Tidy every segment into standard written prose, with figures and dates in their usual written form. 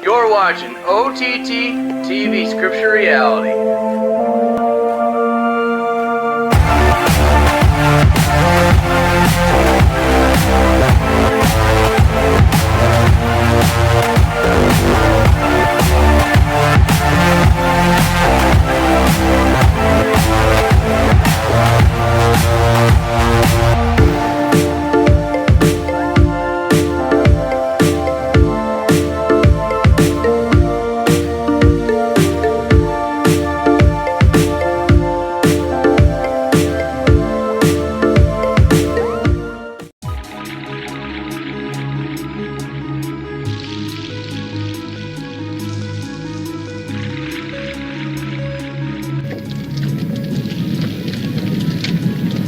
You're watching OTT TV Scripture Reality.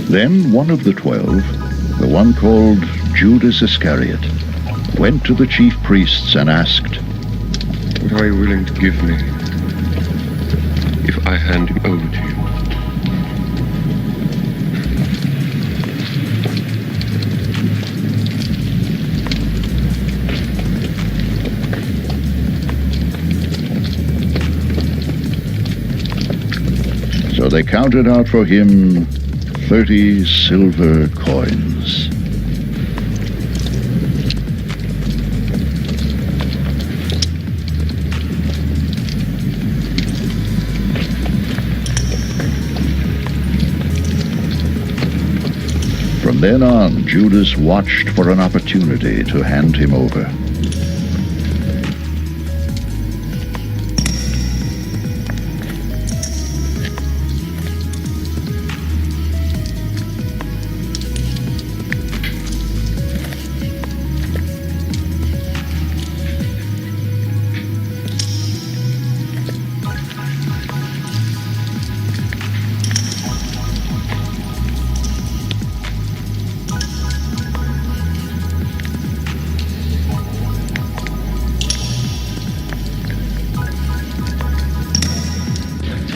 Then one of the 12, the one called Judas Iscariot, went to the chief priests and asked, "What are you willing to give me if I hand him over to you?" So they counted out for him 30 silver coins. From then on, Judas watched for an opportunity to hand him over.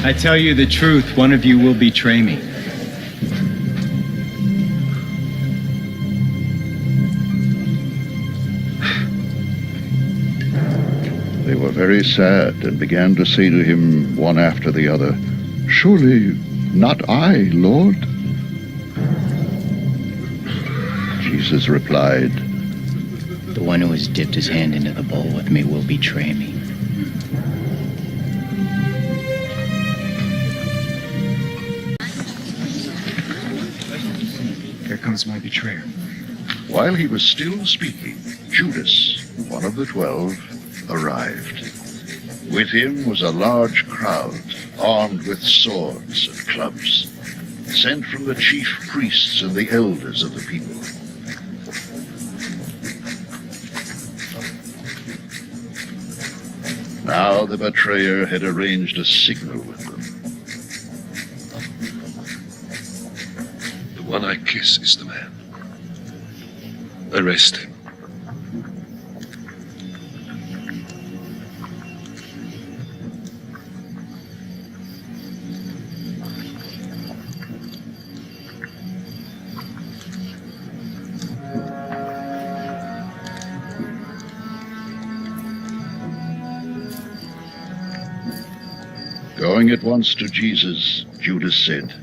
I tell you the truth, one of you will betray me. They were very sad and began to say to him one after the other, "Surely not I, Lord?" Jesus replied, "The one who has dipped his hand into the bowl with me will betray me." Here comes my betrayer. While he was still speaking, Judas, one of the 12, arrived. With him was a large crowd, armed with swords and clubs, sent from the chief priests and the elders of the people. Now the betrayer had arranged a signal with them. The one I kiss is the man. Arrest him. Going at once to Jesus, Judas said,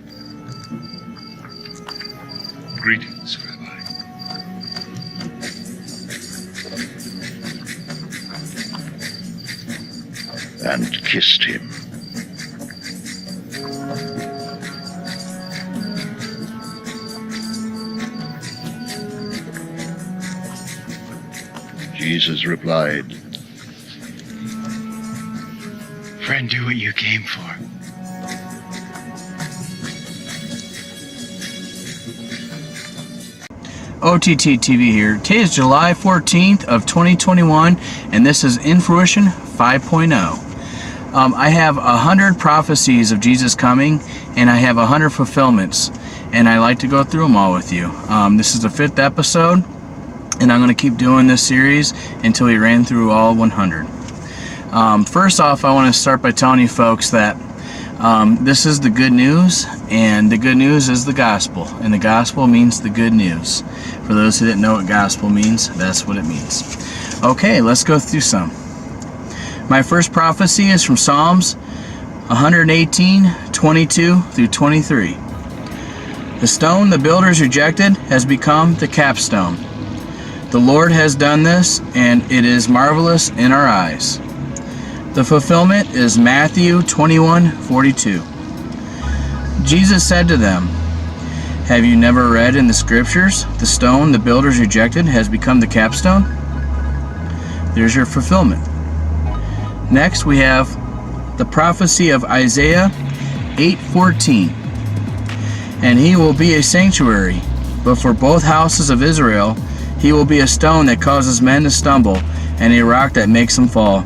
Greetings, Rabbi. and kissed him. Jesus replied, Friend, do what you came for. OTT TV here. Today is July 14th of 2021, and this is INFRUITION 5.0. I have 100 prophecies of Jesus coming, and I have 100 fulfillments, and I like to go through them all with you. This is the 5th episode, and I'm going to keep doing this series until we ran through all 100. First off, I want to start by telling you folks that this is the good news, and the good news is the gospel, and the gospel means the good news. For those who didn't know what gospel means, that's what it means. Okay, let's go through some. My first prophecy is from Psalms 118:22 through 23. The stone the builders rejected has become the capstone. The Lord has done this, and it is marvelous in our eyes. The fulfillment is Matthew 21:42. Jesus said to them, "Have you never read in the scriptures, the stone the builders rejected has become the capstone?" There's your fulfillment. Next we have the prophecy of Isaiah 8:14. And he will be a sanctuary, but for both houses of Israel he will be a stone that causes men to stumble, and a rock that makes them fall.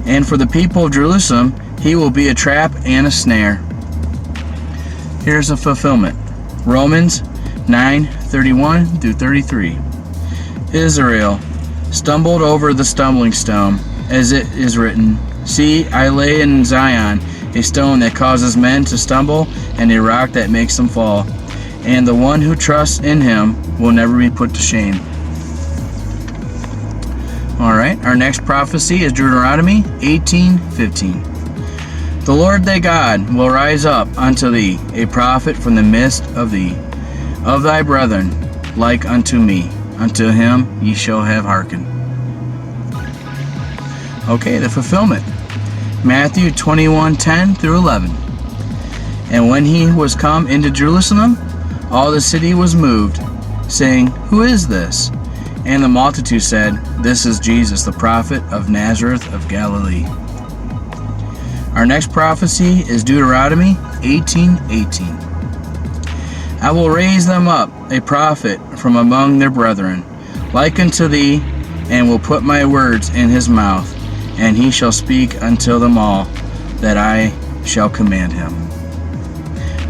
And for the people of Jerusalem he will be a trap and a snare. Here's a fulfillment. Romans 9:31 through 33. Israel stumbled over the stumbling stone, as it is written, "See, I lay in Zion a stone that causes men to stumble, and a rock that makes them fall. And the one who trusts in him will never be put to shame." Alright, our next prophecy is Deuteronomy 18:15. The Lord thy God will rise up unto thee a prophet from the midst of thee, of thy brethren, like unto me. Unto him ye shall have hearkened. Okay, the fulfillment. Matthew 21:10 through 11. And when he was come into Jerusalem, all the city was moved, saying, "Who is this?" And the multitude said, "This is Jesus, the prophet of Nazareth of Galilee." Our next prophecy is Deuteronomy 18:18. I will raise them up a prophet from among their brethren, like unto thee, and will put my words in his mouth, and he shall speak unto them all that I shall command him.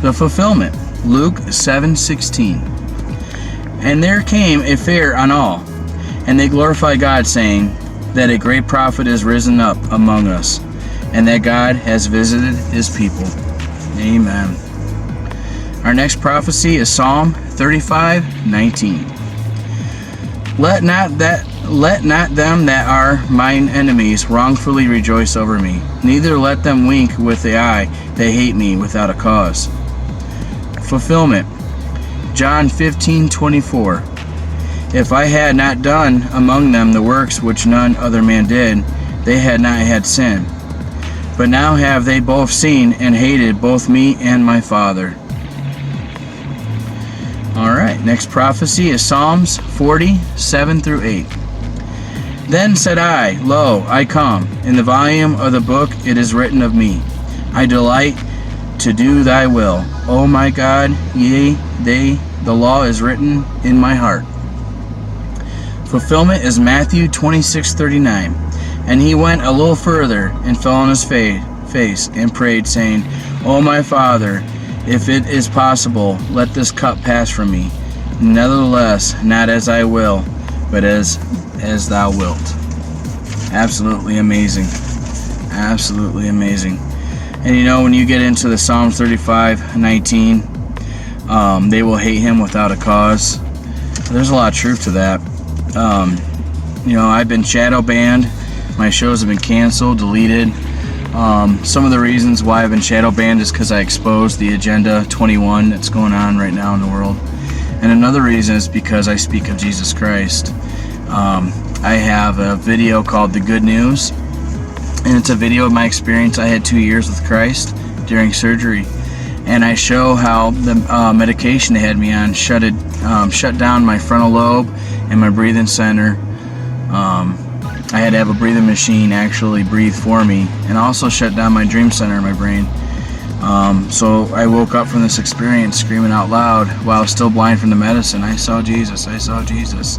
The fulfillment. Luke 7:16. And there came a fear on all, and they glorified God, saying, that a great prophet is risen up among us, and that God has visited his people. Amen. Our next prophecy is Psalm 35:19. Let not them that are mine enemies wrongfully rejoice over me, neither let them wink with the eye that hate me without a cause. Fulfillment. John 15:24. If I had not done among them the works which none other man did, they had not had sin. But now have they both seen and hated both me and my Father. Alright, next prophecy is Psalms 40:7 through 8. Then said I, Lo, I come. In the volume of the book it is written of me. I delight to do thy will. O my God, yea, the law is written in my heart. Fulfillment is Matthew 26:39. And he went a little further and fell on his face and prayed, saying, O my Father, if it is possible, let this cup pass from me. Nevertheless, not as I will, but as thou wilt. Absolutely amazing. Absolutely amazing. And you know, when you get into the Psalm 35:19, they will hate him without a cause. There's a lot of truth to that. You know, I've been shadow banned. My shows have been canceled, deleted. Some of the reasons why I've been shadow banned is because I exposed the Agenda 21 that's going on right now in the world. And another reason is because I speak of Jesus Christ. I have a video called The Good News, and it's a video of my experience. I had 2 years with Christ during surgery, and I show how the medication they had me on shut down my frontal lobe and my breathing center. I had to have a breathing machine actually breathe for me, and also shut down my dream center in my brain. So I woke up from this experience screaming out loud while I was still blind from the medicine, I saw Jesus, I saw Jesus.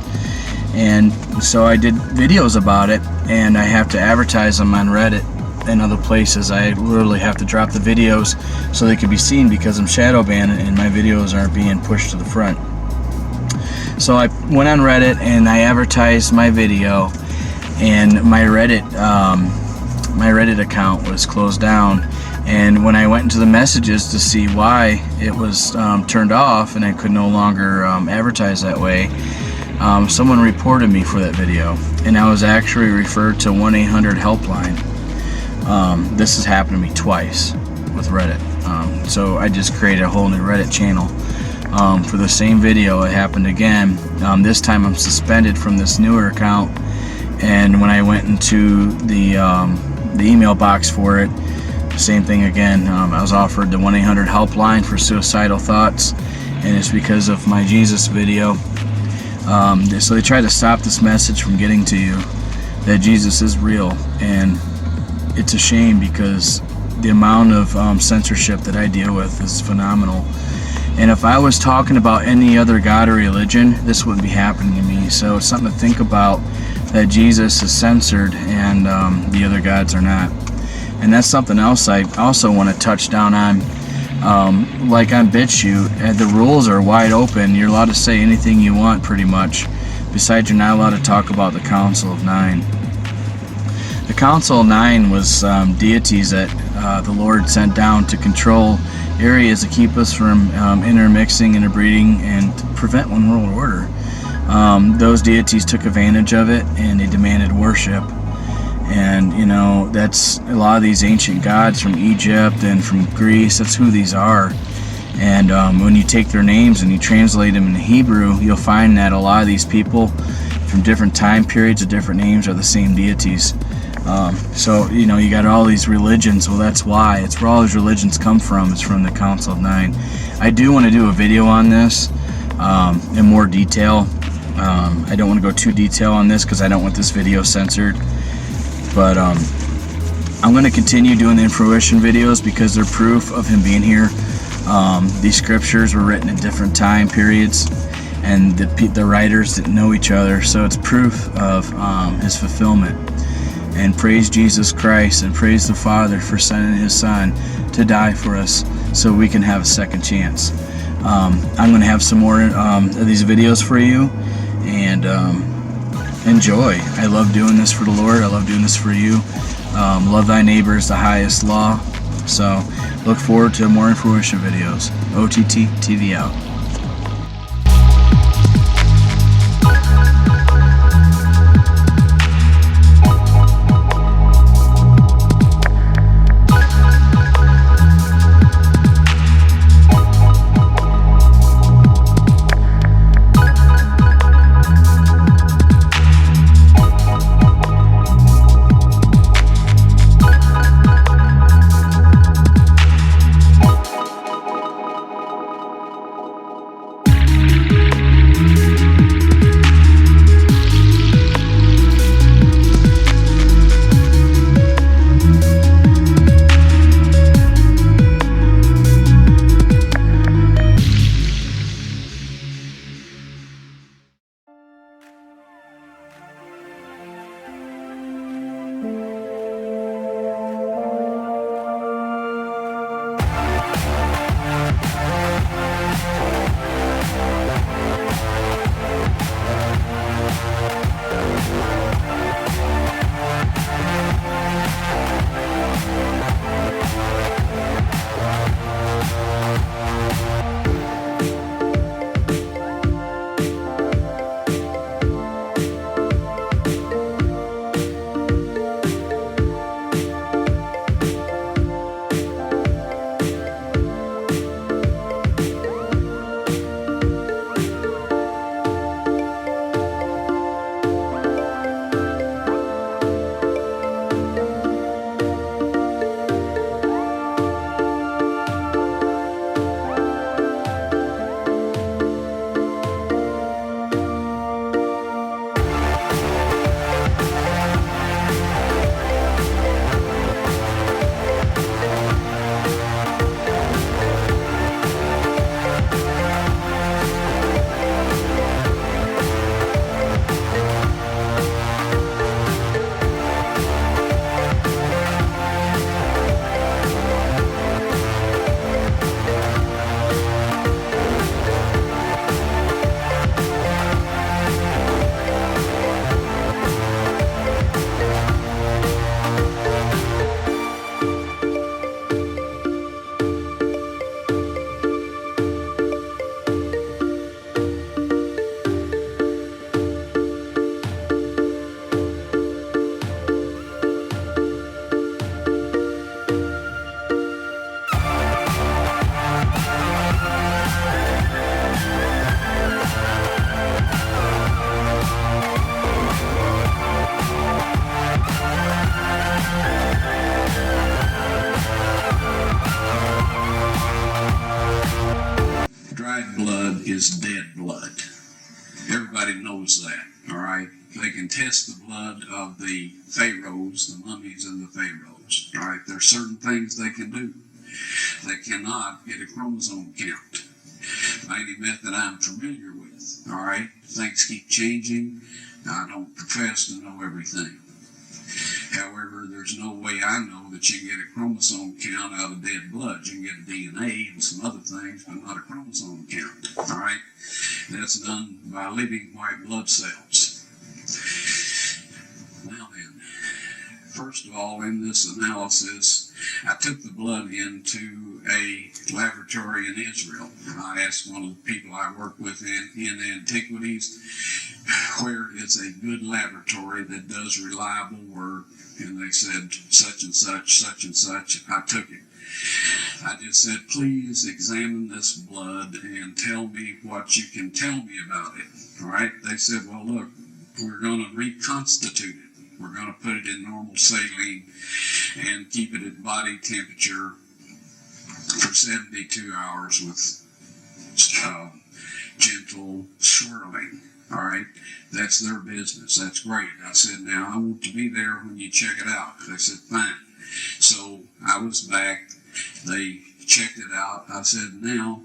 And so I did videos about it, and I have to advertise them on Reddit and other places. I literally have to drop the videos so they can be seen because I'm shadow banned and my videos aren't being pushed to the front. So I went on Reddit and I advertised my video, and my Reddit account was closed down. And when I went into the messages to see why it was turned off and I could no longer advertise that way, someone reported me for that video, and I was actually referred to 1-800 helpline. This has happened to me twice with Reddit. So I just created a whole new Reddit channel for the same video. It happened again. This time I'm suspended from this newer account, and when I went into the email box for it, same thing again. I was offered the 1-800 helpline for suicidal thoughts, and it's because of my Jesus video. So they try to stop this message from getting to you, that Jesus is real. And it's a shame, because the amount of censorship that I deal with is phenomenal. And if I was talking about any other god or religion, this wouldn't be happening to me. So it's something to think about, that Jesus is censored and the other gods are not. And that's something else I also want to touch down on. Like on BitChute, the rules are wide open. You're allowed to say anything you want, pretty much. Besides, you're not allowed to talk about the Council of Nine. The Council of Nine was deities that the Lord sent down to control areas to keep us from intermixing, interbreeding, and prevent one world order. Those deities took advantage of it, and they demanded worship. And you know, that's a lot of these ancient gods from Egypt and from Greece. That's who these are. And when you take their names and you translate them into Hebrew, you'll find that a lot of these people from different time periods of different names are the same deities. So you know, you got all these religions. Well, that's why. It's where all these religions come from. It's from the Council of Nine. I do want to do a video on this in more detail. I don't want to go too detailed on this because I don't want this video censored. But I'm going to continue doing the INFRUITION videos because they're proof of him being here. These scriptures were written in different time periods, and the writers didn't know each other, so it's proof of his fulfillment. And praise Jesus Christ, and praise the Father for sending his Son to die for us so we can have a second chance. I'm going to have some more of these videos for you, and enjoy. I love doing this for the Lord. I love doing this for you. Love thy neighbor is the highest law. So look forward to more INFRUITION videos. OTT TV out. test the blood of the pharaohs, the mummies of the pharaohs. All right, there's certain things they can do. They cannot get a chromosome count by any method I'm familiar with. All right, things keep changing. I don't profess to know everything. However, there's no way I know that you can get a chromosome count out of dead blood. You can get a DNA and some other things, but not a chromosome count. All right, that's done by living white blood cells. Now then, first of all, in this analysis, I took the blood into a laboratory in Israel. I asked one of the people I work with in antiquities, where is a good laboratory that does reliable work? And they said, such and such, such and such. I took it. I just said, please examine this blood and tell me what you can tell me about it. All right? They said, well, look, we're going to reconstitute it. We're going to put it in normal saline and keep it at body temperature for 72 hours with gentle swirling. All right, that's their business. That's great. I said, now I want to be there when you check it out. They said, fine. So I was back. They checked it out. I said, now,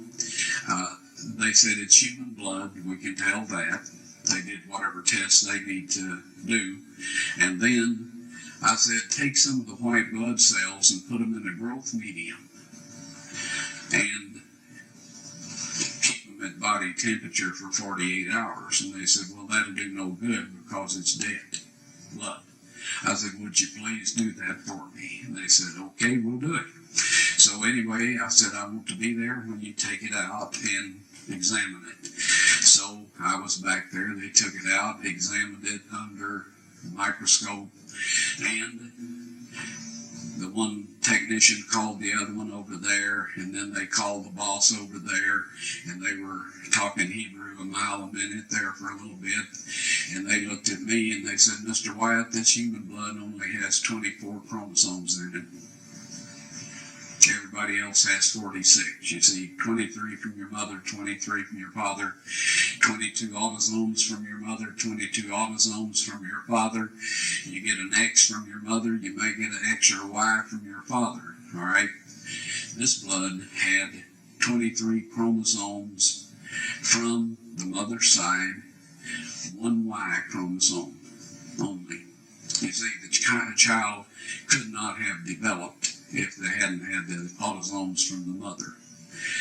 they said it's human blood. We can tell that. They did whatever tests they need to do. And then I said, take some of the white blood cells and put them in a growth medium and keep them at body temperature for 48 hours. And they said, well, that'll do no good because it's dead blood. I said, would you please do that for me? And they said, okay, we'll do it. So anyway, I said, I want to be there when you take it out and examine it. So I was back there. They took it out, examined it under the microscope, and the one technician called the other one over there, and then they called the boss over there, and they were talking Hebrew a mile a minute there for a little bit, and they looked at me and they said, Mr. Wyatt, this human blood only has 24 chromosomes in it. Everybody else has 46. You see, 23 from your mother, 23 from your father, 22 autosomes from your mother, 22 autosomes from your father. You get an X from your mother, you may get an X or a Y from your father. All right? This blood had 23 chromosomes from the mother's side, one Y chromosome only. You see, the kind of child could not have developed if they hadn't had the autosomes from the mother.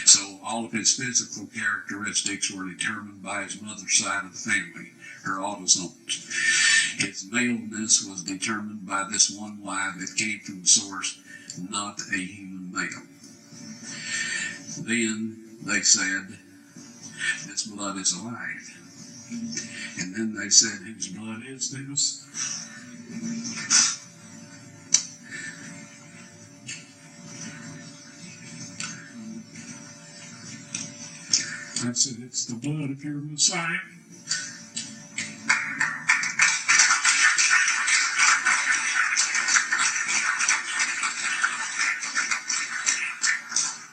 So all of his physical characteristics were determined by his mother's side of the family, her autosomes. His maleness was determined by this one Y that came from the source, not a human male. Then they said, this blood is alive. And then they said, whose blood is this? I said, it's the blood of your Messiah.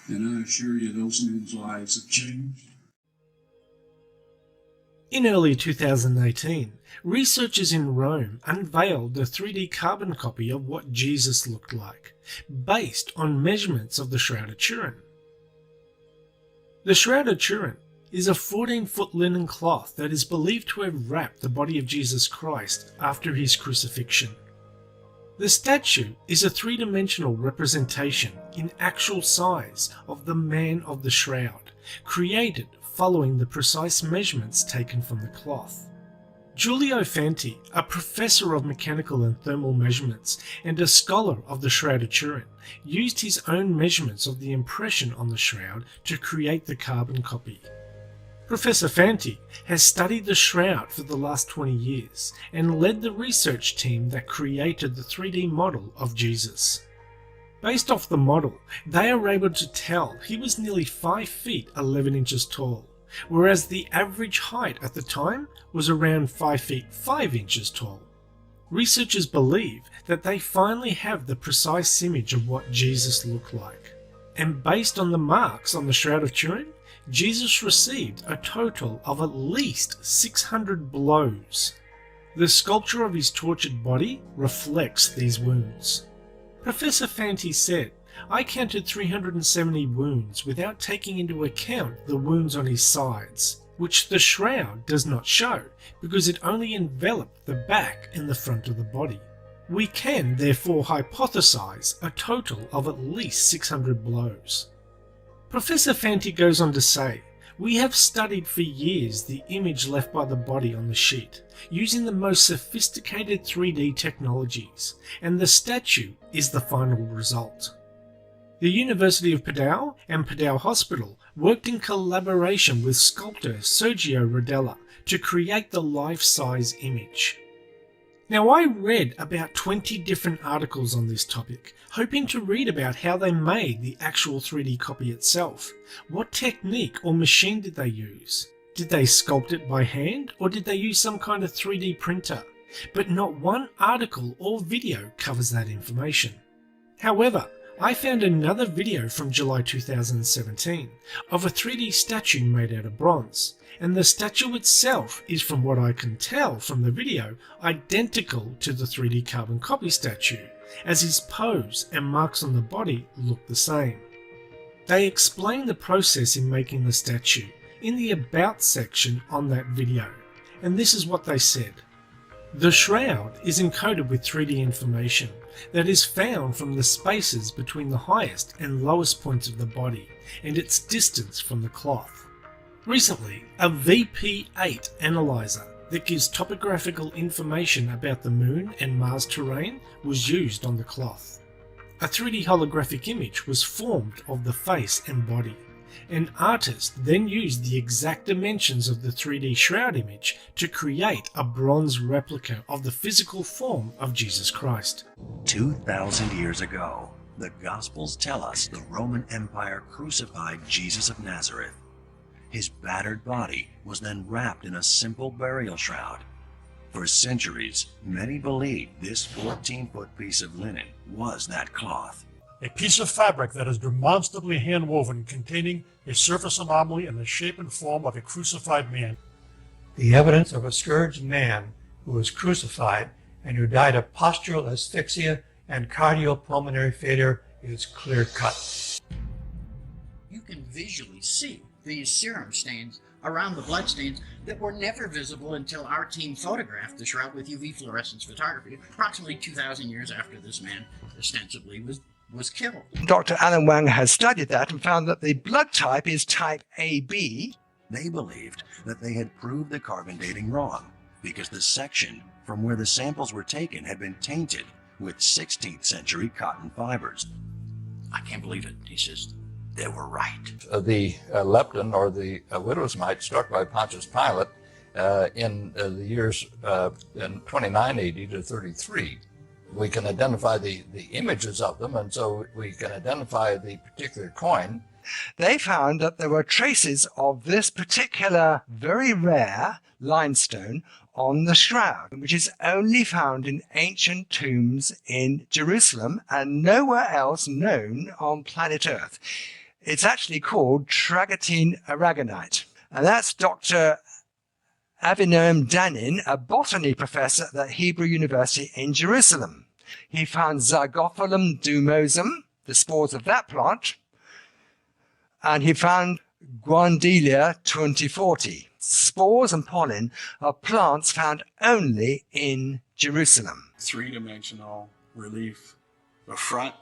And I assure you, those men's lives have changed. In early 2018, researchers in Rome unveiled a 3D carbon copy of what Jesus looked like, based on measurements of the Shroud of Turin. The Shroud of Turin is a 14-foot linen cloth that is believed to have wrapped the body of Jesus Christ after his crucifixion. The statue is a three-dimensional representation in actual size of the man of the shroud, created following the precise measurements taken from the cloth. Giulio Fanti, a professor of mechanical and thermal measurements and a scholar of the Shroud of Turin, used his own measurements of the impression on the shroud to create the carbon copy. Professor Fanti has studied the shroud for the last 20 years and led the research team that created the 3D model of Jesus. Based off the model, they are able to tell he was nearly 5 feet 11 inches tall, whereas the average height at the time was around 5 feet 5 inches tall. Researchers believe that they finally have the precise image of what Jesus looked like. And based on the marks on the Shroud of Turin, Jesus received a total of at least 600 blows. The sculpture of his tortured body reflects these wounds. Professor Fanti said, "I counted 370 wounds without taking into account the wounds on his sides, which the shroud does not show because it only enveloped the back and the front of the body. We can therefore hypothesize a total of at least 600 blows." Professor Fanti goes on to say, "We have studied for years the image left by the body on the sheet, using the most sophisticated 3D technologies, and the statue is the final result." The University of Padua and Padua Hospital worked in collaboration with sculptor Sergio Rodella to create the life-size image. Now, I read about 20 different articles on this topic, hoping to read about how they made the actual 3D copy itself. What technique or machine did they use? Did they sculpt it by hand, or did they use some kind of 3D printer? But not one article or video covers that information. However, I found another video from July 2017 of a 3D statue made out of bronze, and the statue itself is, from what I can tell from the video, identical to the 3D carbon copy statue, as his pose and marks on the body look the same. They explain the process in making the statue in the About section on that video, and this is what they said. The shroud is encoded with 3D information that is found from the spaces between the highest and lowest points of the body and its distance from the cloth. Recently, a VP8 analyzer that gives topographical information about the Moon and Mars terrain was used on the cloth. A 3D holographic image was formed of the face and body. An artist then used the exact dimensions of the 3D shroud image to create a bronze replica of the physical form of Jesus Christ. 2,000 years ago, the Gospels tell us the Roman Empire crucified Jesus of Nazareth. His battered body was then wrapped in a simple burial shroud. For centuries, many believed this 14-foot piece of linen was that cloth. A piece of fabric that is demonstrably hand-woven, containing a surface anomaly in the shape and form of a crucified man. The evidence of a scourged man who was crucified and who died of postural asphyxia and cardiopulmonary failure is clear-cut. You can visually see these serum stains around the blood stains that were never visible until our team photographed the shroud with UV fluorescence photography approximately 2,000 years after this man ostensibly was killed. Dr. Alan Wang has studied that and found that the blood type is type AB. They believed that they had proved the carbon dating wrong because the section from where the samples were taken had been tainted with 16th century cotton fibers. I can't believe it, he says. They were right. The lepton, or the widow's mite, struck by Pontius Pilate in the years in 29 AD to 33. We can identify the images of them, and so we can identify the particular coin. They found that there were traces of this particular very rare limestone on the shroud, which is only found in ancient tombs in Jerusalem and nowhere else known on planet Earth. It's actually called travertine aragonite, and that's Dr. Avinoam Danin, a botany professor at the Hebrew University in Jerusalem. He found Zygophyllum dumosum, the spores of that plant, and he found Guandelia 2040, spores and pollen of plants found only in Jerusalem. Three-dimensional relief, the front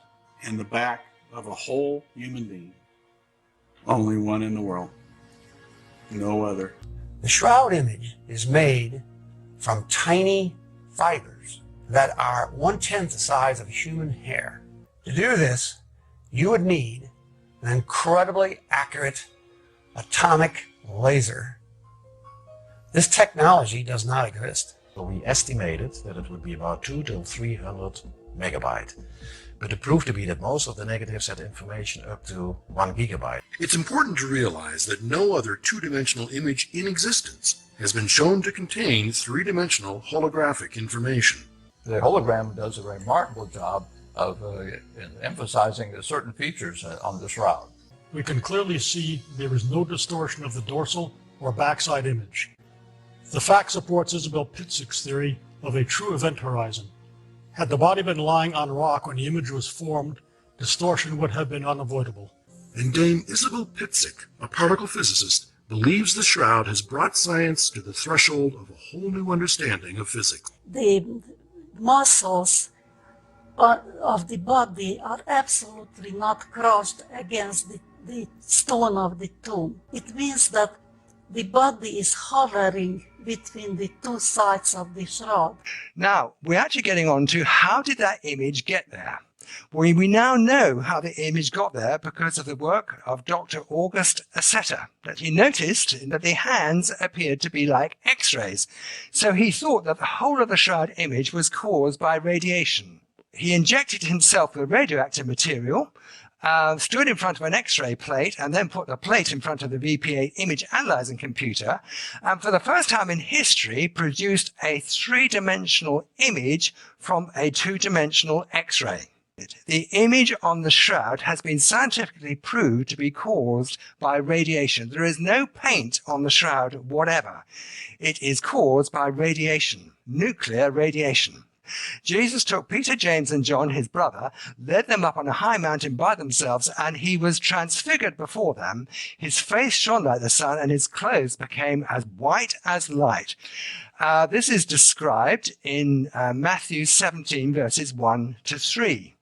and the back of a whole human being. Only one in the world. No other. The shroud image is made from tiny fibers that are 1/10 the size of human hair. To do this, you would need an incredibly accurate atomic laser. This technology does not exist. So we estimated that it would be about 200 to 300 megabyte. But it proved to be that most of the negatives had information up to 1 gigabyte. It's important to realize that no other two-dimensional image in existence has been shown to contain three-dimensional holographic information. The hologram does a remarkable job of emphasizing certain features on the shroud. We can clearly see there is no distortion of the dorsal or backside image. The fact supports Isabel Pitzig's theory of a true event horizon. Had the body been lying on rock when the image was formed, distortion would have been unavoidable. And Dame Isabel Pitzig, a particle physicist, believes the shroud has brought science to the threshold of a whole new understanding of physics. The muscles of the body are absolutely not crossed against the stone of the tomb. It means that the body is hovering between the two sides of the shroud. Now, we're actually getting on to how did that image get there? Well, we now know how the image got there because of the work of Dr. August Asseter, that he noticed that the hands appeared to be like X-rays. So he thought that the whole of the shroud image was caused by radiation. He injected himself with radioactive material, stood in front of an X-ray plate, and then put the plate in front of the VPA image analyzing computer, and for the first time in history produced a three-dimensional image from a two-dimensional X-ray. The image on the shroud has been scientifically proved to be caused by radiation. There is no paint on the shroud whatever. It is caused by radiation, nuclear radiation. Jesus took Peter, James, and John, his brother, led them up on a high mountain by themselves, and he was transfigured before them. His face shone like the sun, and his clothes became as white as light. This is described in Matthew 17, verses 1 to 3.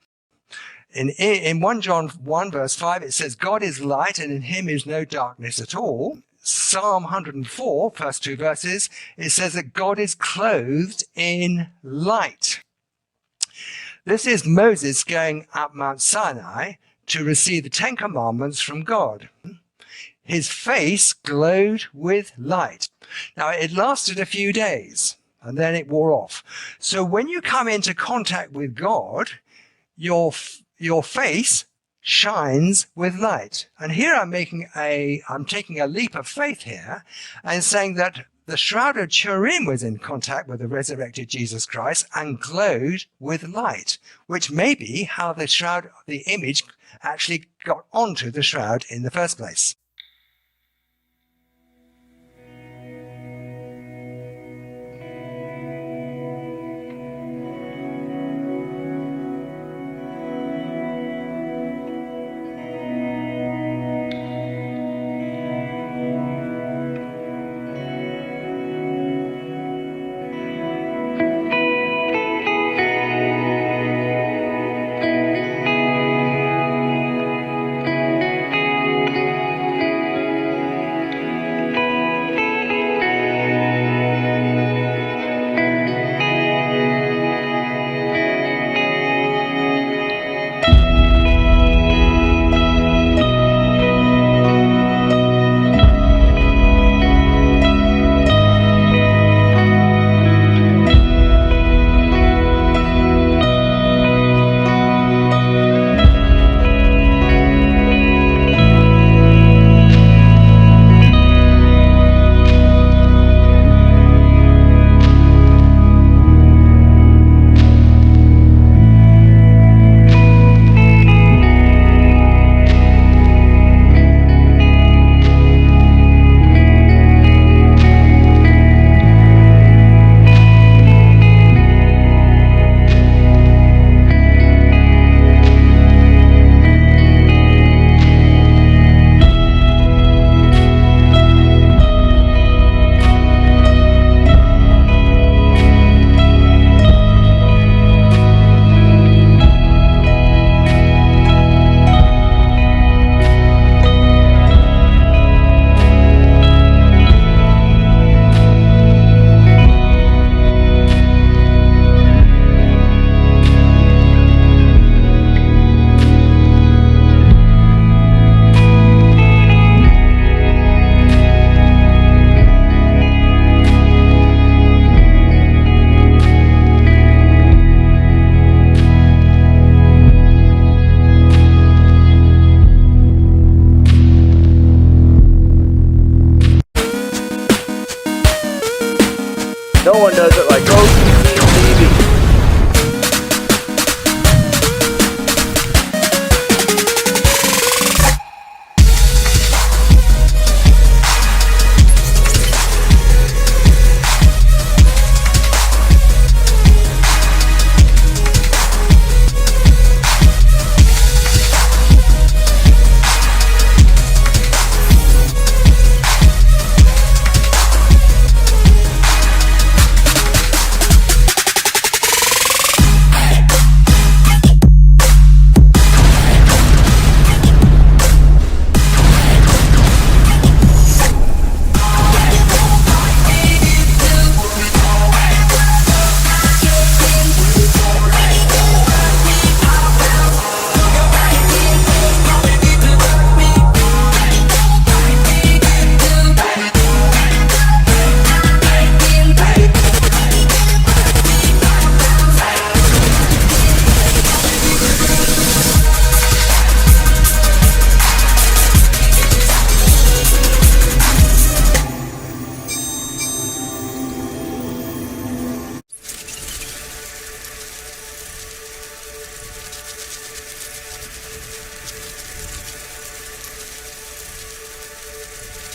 In 1 John 1, verse 5, it says, God is light, and in him is no darkness at all. Psalm 104, first two verses, it says that God is clothed in light. This is Moses going up Mount Sinai to receive the Ten Commandments from God. His face glowed with light. Now, it lasted a few days, and then it wore off. So when you come into contact with God, your face shines with light. And here I'm taking a leap of faith here and saying that the shroud of Turin was in contact with the resurrected Jesus Christ and glowed with light, which may be how the image actually got onto the shroud in the first place.